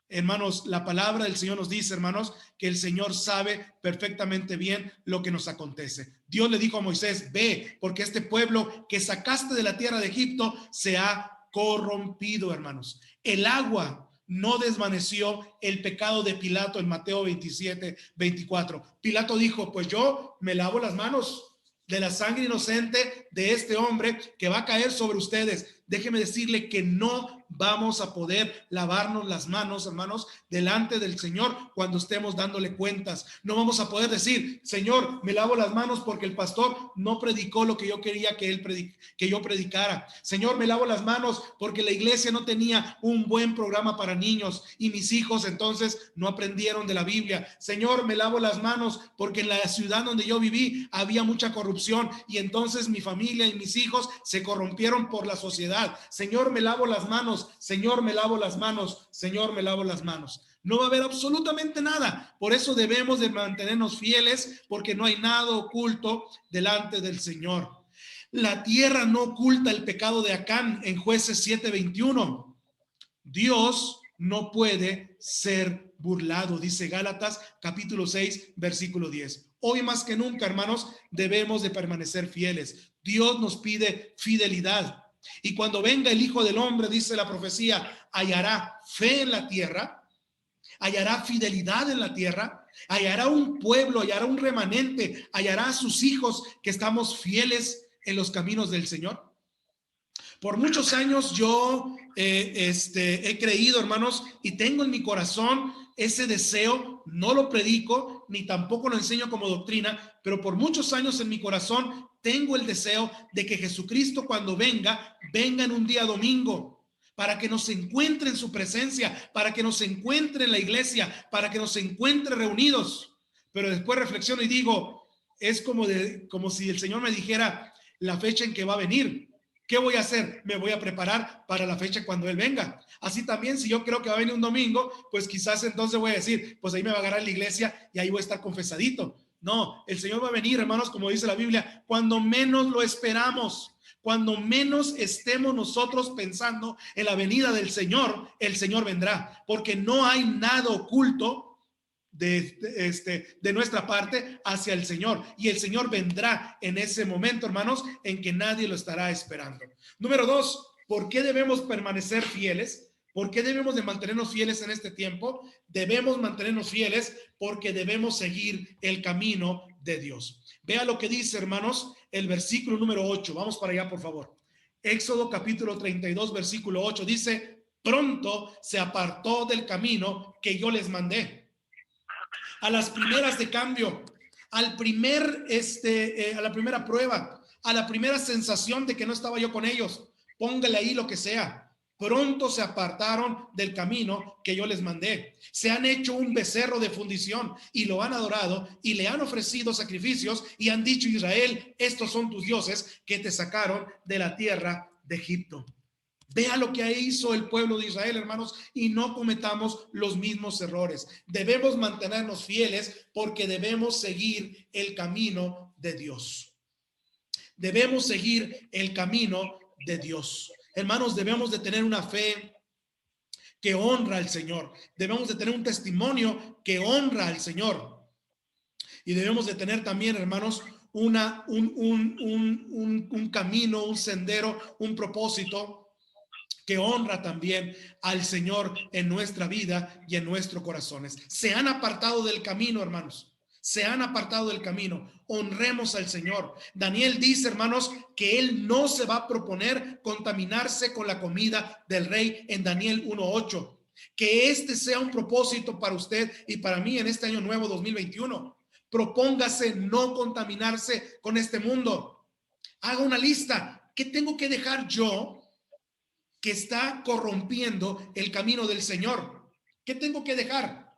C: Hermanos, la palabra del Señor nos dice, hermanos, que el Señor sabe perfectamente bien lo que nos acontece. Dios le dijo a Moisés, ve, porque este pueblo que sacaste de la tierra de Egipto se ha corrompido, hermanos. El agua no desvaneció el pecado de Pilato en Mateo 27:24. Pilato dijo, pues yo me lavo las manos de la sangre inocente de este hombre que va a caer sobre ustedes. Déjeme decirle que no vamos a poder lavarnos las manos, hermanos, delante del Señor cuando estemos dándole cuentas. No vamos a poder decir, Señor, me lavo las manos porque el pastor no predicó lo que yo quería que yo predicara. Señor, me lavo las manos porque la iglesia no tenía un buen programa para niños y mis hijos entonces no aprendieron de la Biblia. Señor, me lavo las manos porque en la ciudad donde yo viví había mucha corrupción y entonces mi familia y mis hijos se corrompieron por la sociedad. Señor, me lavo las manos. Señor, me lavo las manos. Señor, me lavo las manos. No va a haber absolutamente nada. Por eso debemos de mantenernos fieles, porque no hay nada oculto delante del Señor. La tierra no oculta el pecado de Acán en Jueces 7:21. Dios no puede ser burlado, dice Gálatas capítulo 6, versículo 10. Hoy más que nunca, hermanos, debemos de permanecer fieles. Dios nos pide fidelidad. Y cuando venga el Hijo del Hombre, dice la profecía, hallará fe en la tierra, hallará fidelidad en la tierra, hallará un pueblo, hallará un remanente, hallará a sus hijos que estamos fieles en los caminos del Señor. Por muchos años yo he creído, hermanos, y tengo en mi corazón ese deseo. No lo predico ni tampoco lo enseño como doctrina, pero por muchos años en mi corazón tengo el deseo de que Jesucristo cuando venga en un día domingo, para que nos encuentre en su presencia, para que nos encuentre en la iglesia, para que nos encuentre reunidos. Pero después reflexiono y digo, es como si el Señor me dijera la fecha en que va a venir. ¿Qué voy a hacer? Me voy a preparar para la fecha cuando Él venga. Así también, si yo creo que va a venir un domingo, pues quizás entonces voy a decir, pues ahí me va a agarrar la iglesia y ahí voy a estar confesadito. No, el Señor va a venir, hermanos, como dice la Biblia, cuando menos lo esperamos. Cuando menos estemos nosotros pensando en la venida del Señor, el Señor vendrá. Porque no hay nada oculto de nuestra parte hacia el Señor, y el Señor vendrá en ese momento, hermanos, en que nadie lo estará esperando. Número 2, ¿por qué debemos permanecer fieles? ¿Por qué debemos de mantenernos fieles en este tiempo? Debemos mantenernos fieles porque debemos seguir el camino de Dios. Vea lo que dice, hermanos, el versículo número 8. Vamos para allá, por favor. Éxodo capítulo 32, versículo 8 dice: pronto se apartó del camino que yo les mandé. A las primeras de cambio, a la primera prueba, a la primera sensación de que no estaba yo con ellos, póngale ahí lo que sea. Pronto se apartaron del camino que yo les mandé. Se han hecho un becerro de fundición y lo han adorado y le han ofrecido sacrificios y han dicho: Israel, estos son tus dioses que te sacaron de la tierra de Egipto. Vea lo que hizo el pueblo de Israel, hermanos, y no cometamos los mismos errores. Debemos mantenernos fieles porque debemos seguir el camino de Dios. Debemos seguir el camino de Dios. Hermanos, debemos de tener una fe que honra al Señor. Debemos de tener un testimonio que honra al Señor. Y debemos de tener también, hermanos, un camino, un sendero, un propósito que honra también al Señor en nuestra vida y en nuestros corazones. Se han apartado del camino, hermanos. Se han apartado del camino. Honremos al Señor. Daniel dice, hermanos, que él no se va a proponer contaminarse con la comida del rey en Daniel 1:8. Que este sea un propósito para usted y para mí en este año nuevo 2021. Propóngase no contaminarse con este mundo. Haga una lista. ¿Qué tengo que dejar yo que está corrompiendo el camino del Señor? ¿Qué tengo que dejar?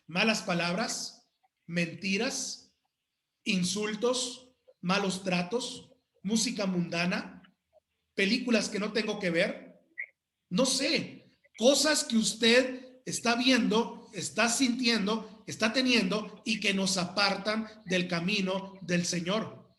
C: Malas palabras, mentiras, insultos, malos tratos, música mundana, películas que no tengo que ver. No sé, cosas que usted está viendo, está sintiendo, está teniendo y que nos apartan del camino del Señor.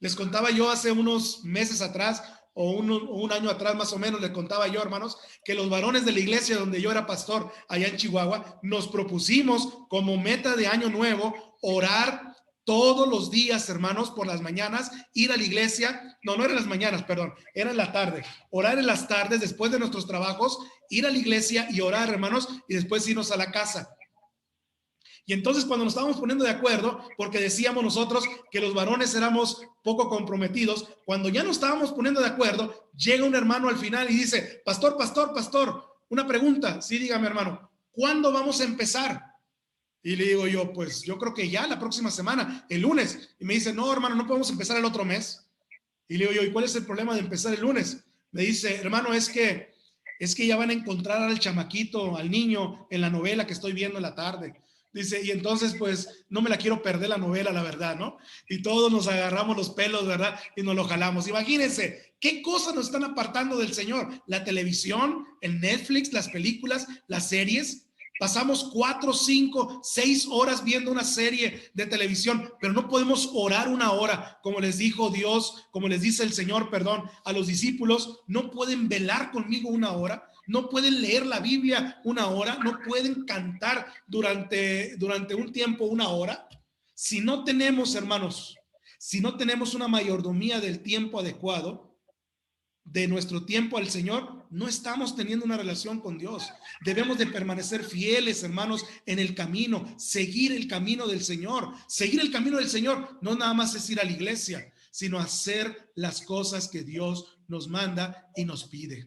C: Les contaba yo hace unos meses atrás, o un año atrás más o menos, le contaba yo, hermanos, que los varones de la iglesia donde yo era pastor allá en Chihuahua, nos propusimos como meta de año nuevo orar todos los días, hermanos, por las mañanas, ir a la iglesia. No eran las mañanas, perdón, era en la tarde. Orar en las tardes después de nuestros trabajos, ir a la iglesia y orar, hermanos, y después irnos a la casa. Y entonces cuando nos estábamos poniendo de acuerdo, porque decíamos nosotros que los varones éramos poco comprometidos, cuando ya nos estábamos poniendo de acuerdo, llega un hermano al final y dice: pastor, una pregunta. Sí, dígame, hermano, ¿cuándo vamos a empezar? Y le digo yo, pues yo creo que ya la próxima semana, el lunes. Y me dice: no, hermano, no podemos empezar el otro mes. Y le digo yo, ¿y cuál es el problema de empezar el lunes? Me dice: hermano, es que ya van a encontrar al chamaquito, al niño, en la novela que estoy viendo en la tarde. Dice, y entonces pues no me la quiero perder la novela, la verdad, ¿no? Y todos nos agarramos los pelos, ¿verdad? Y nos lo jalamos. Imagínense, ¿qué cosas nos están apartando del Señor? La televisión, el Netflix, las películas, las series. Pasamos 4, 5, 6 horas viendo una serie de televisión, pero no podemos orar una hora, como les dijo Dios, como les dice el Señor, perdón, a los discípulos. No pueden velar conmigo una hora. No pueden leer la Biblia una hora, no pueden cantar durante un tiempo una hora. Si no tenemos, hermanos, si no tenemos una mayordomía del tiempo adecuado, de nuestro tiempo al Señor, no estamos teniendo una relación con Dios. Debemos de permanecer fieles, hermanos, en el camino, seguir el camino del Señor. Seguir el camino del Señor no nada más es ir a la iglesia, sino hacer las cosas que Dios nos manda y nos pide.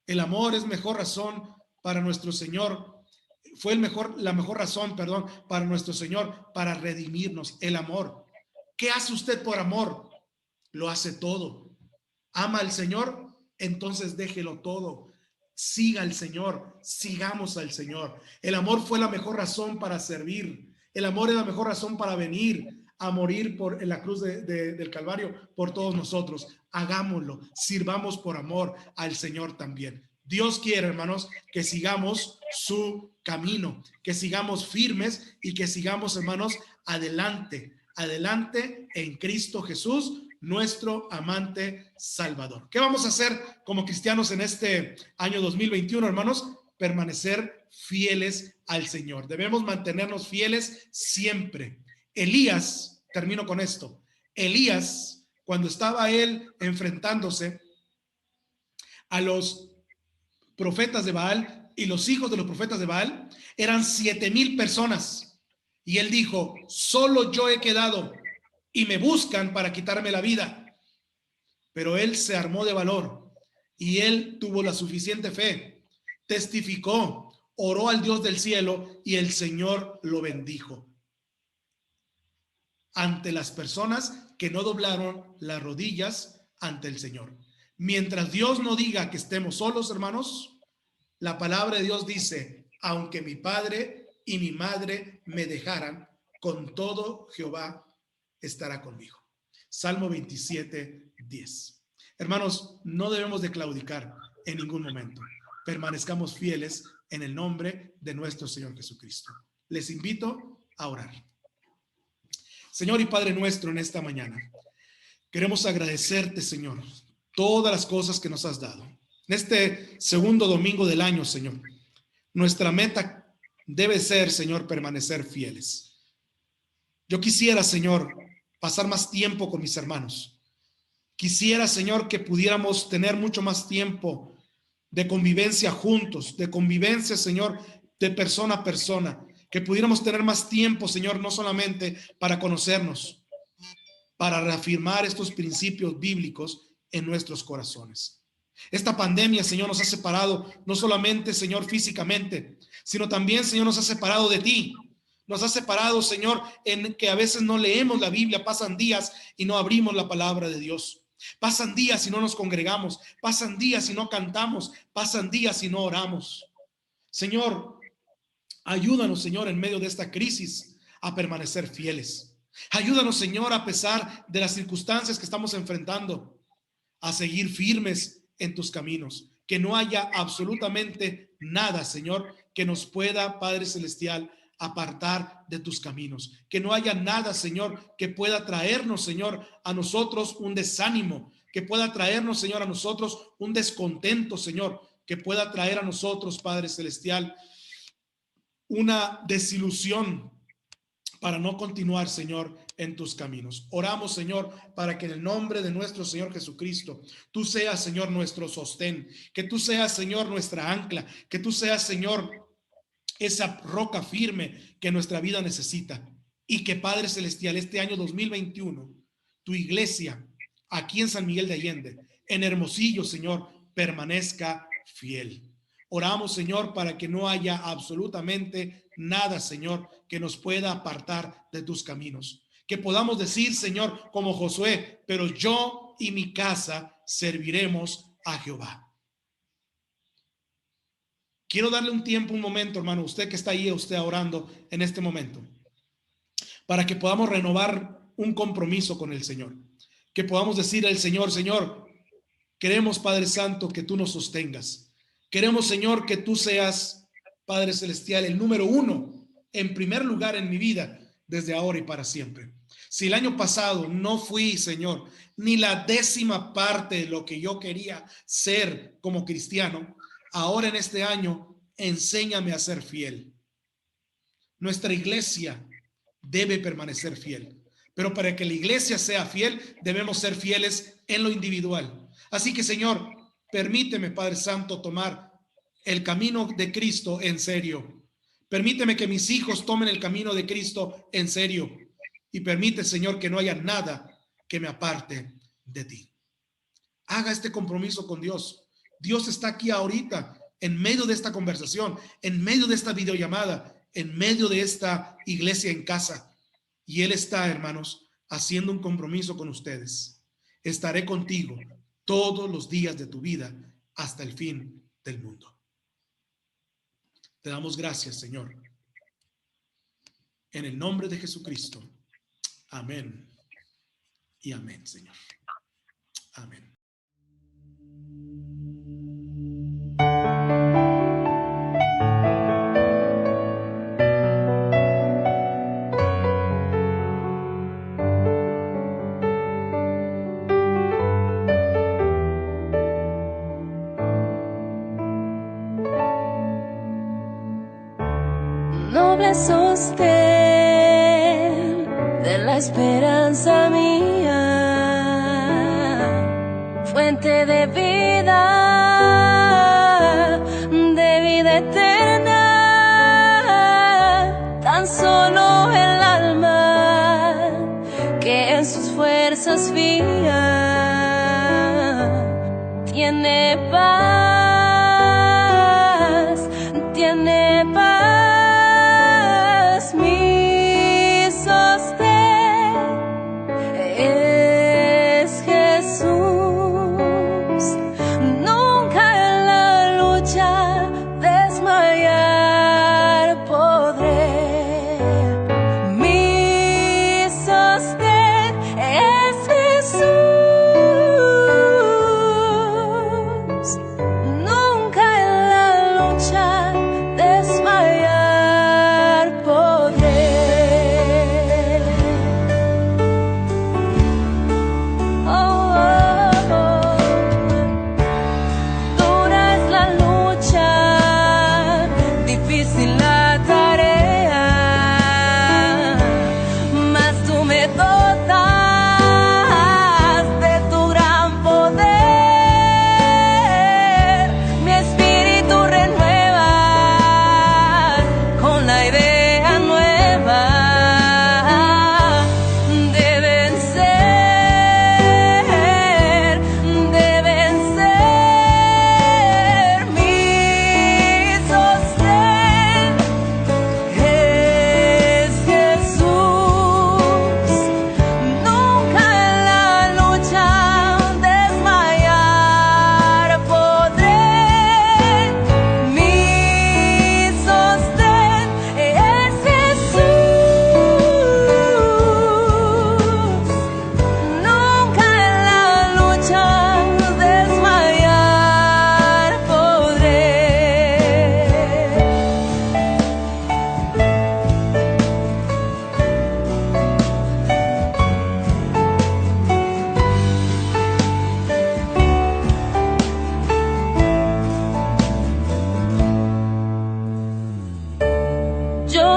C: El amor es mejor razón para nuestro Señor. Fue la mejor razón, para nuestro Señor, para redimirnos. El amor. ¿Qué hace usted por amor? Lo hace todo. Ama al Señor, entonces déjelo todo. Siga al Señor, sigamos al Señor. El amor fue la mejor razón para servir. El amor es la mejor razón para venir a morir en la cruz del Calvario por todos nosotros. Hagámoslo, sirvamos por amor al Señor también. Dios quiere, hermanos, que sigamos su camino, que sigamos firmes y que sigamos, hermanos, adelante en Cristo Jesús, nuestro amante Salvador. ¿Qué vamos a hacer como cristianos en este año 2021, hermanos? Permanecer fieles al Señor. Debemos mantenernos fieles siempre. Elías, termino con esto. Elías, cuando estaba él enfrentándose a los profetas de Baal y los hijos de los profetas de Baal, eran 7,000 personas. Y él dijo, solo yo he quedado y me buscan para quitarme la vida. Pero él se armó de valor y él tuvo la suficiente fe, testificó, oró al Dios del cielo y el Señor lo bendijo ante las personas que no doblaron las rodillas ante el Señor. Mientras Dios no diga que estemos solos, hermanos, la palabra de Dios dice, aunque mi padre y mi madre me dejaran, con todo Jehová estará conmigo. Salmo 27:10. Hermanos, no debemos de claudicar en ningún momento. Permanezcamos fieles en el nombre de nuestro Señor Jesucristo. Les invito a orar. Señor y Padre nuestro, en esta mañana queremos agradecerte, Señor, todas las cosas que nos has dado. En este segundo domingo del año, Señor, nuestra meta debe ser, Señor, permanecer fieles. Yo quisiera, Señor, pasar más tiempo con mis hermanos. Quisiera, Señor, que pudiéramos tener mucho más tiempo de convivencia juntos, de convivencia, Señor, de persona a persona, que pudiéramos tener más tiempo, Señor, no solamente para conocernos, para reafirmar estos principios bíblicos en nuestros corazones. Esta pandemia, Señor, nos ha separado no solamente, Señor, físicamente, sino también, Señor, nos ha separado de ti. Nos ha separado, Señor, en que a veces no leemos la Biblia, pasan días y no abrimos la palabra de Dios. Pasan días y no nos congregamos, pasan días y no cantamos, pasan días y no oramos. Señor, ayúdanos, Señor, en medio de esta crisis a permanecer fieles. Ayúdanos, Señor, a pesar de las circunstancias que estamos enfrentando, a seguir firmes en tus caminos. Que no haya absolutamente nada, Señor, que nos pueda, Padre Celestial, apartar de tus caminos. Que no haya nada, Señor, que pueda traernos, Señor, a nosotros un desánimo, que pueda traernos, Señor, a nosotros un descontento, Señor, que pueda traer a nosotros, Padre Celestial, una desilusión para no continuar, Señor, en tus caminos. Oramos, Señor, para que en el nombre de nuestro Señor Jesucristo, tú seas, Señor, nuestro sostén, que tú seas, Señor, nuestra ancla, que tú seas, Señor, esa roca firme que nuestra vida necesita. Y que, Padre Celestial, este año 2021, tu iglesia, aquí en San Miguel de Allende, en Hermosillo, Señor, permanezca fiel. Oramos, Señor, para que no haya absolutamente nada, Señor, que nos pueda apartar de tus caminos. Que podamos decir, Señor, como Josué, pero yo y mi casa serviremos a Jehová. Quiero darle un tiempo, un momento, hermano, usted que está ahí, usted orando en este momento, para que podamos renovar un compromiso con el Señor. Que podamos decir al Señor, Señor, queremos, Padre Santo, que tú nos sostengas. Queremos, Señor, que tú seas, Padre Celestial, el número uno, en primer lugar en mi vida, desde ahora y para siempre. Si el año pasado no fui, Señor, ni la 10ª parte de lo que yo quería ser como cristiano, ahora en este año, enséñame a ser fiel. Nuestra iglesia debe permanecer fiel, pero para que la iglesia sea fiel, debemos ser fieles en lo individual. Así que, Señor, permíteme, Padre Santo, tomar el camino de Cristo en serio. Permíteme que mis hijos tomen el camino de Cristo en serio. Y permite, Señor, que no haya nada que me aparte de ti. Haga este compromiso con Dios. Dios está aquí ahorita, en medio de esta conversación, en medio de esta videollamada, en medio de esta iglesia en casa. Y Él está, hermanos, haciendo un compromiso con ustedes. Estaré contigo todos los días de tu vida hasta el fin del mundo. Te damos gracias, Señor. En el nombre de Jesucristo. Amén y amén, Señor. Amén.
D: Noble sostén de la esperanza mía, fuente de vida eterna, tan solo el alma que en sus fuerzas fía tiene paz, tiene paz.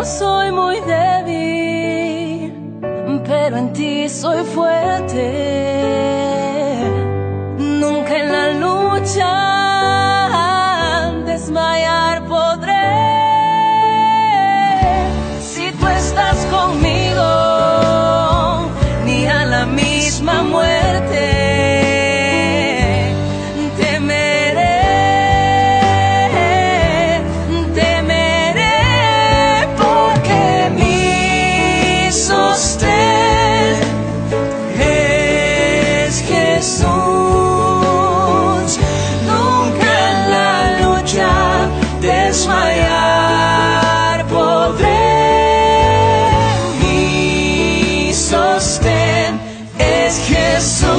D: Soy muy débil, pero en ti soy fuerte. Nunca en la lucha desmayar podré. Si tú estás conmigo, ni a la misma muerte desmayar podré. Mi sostén es Jesús.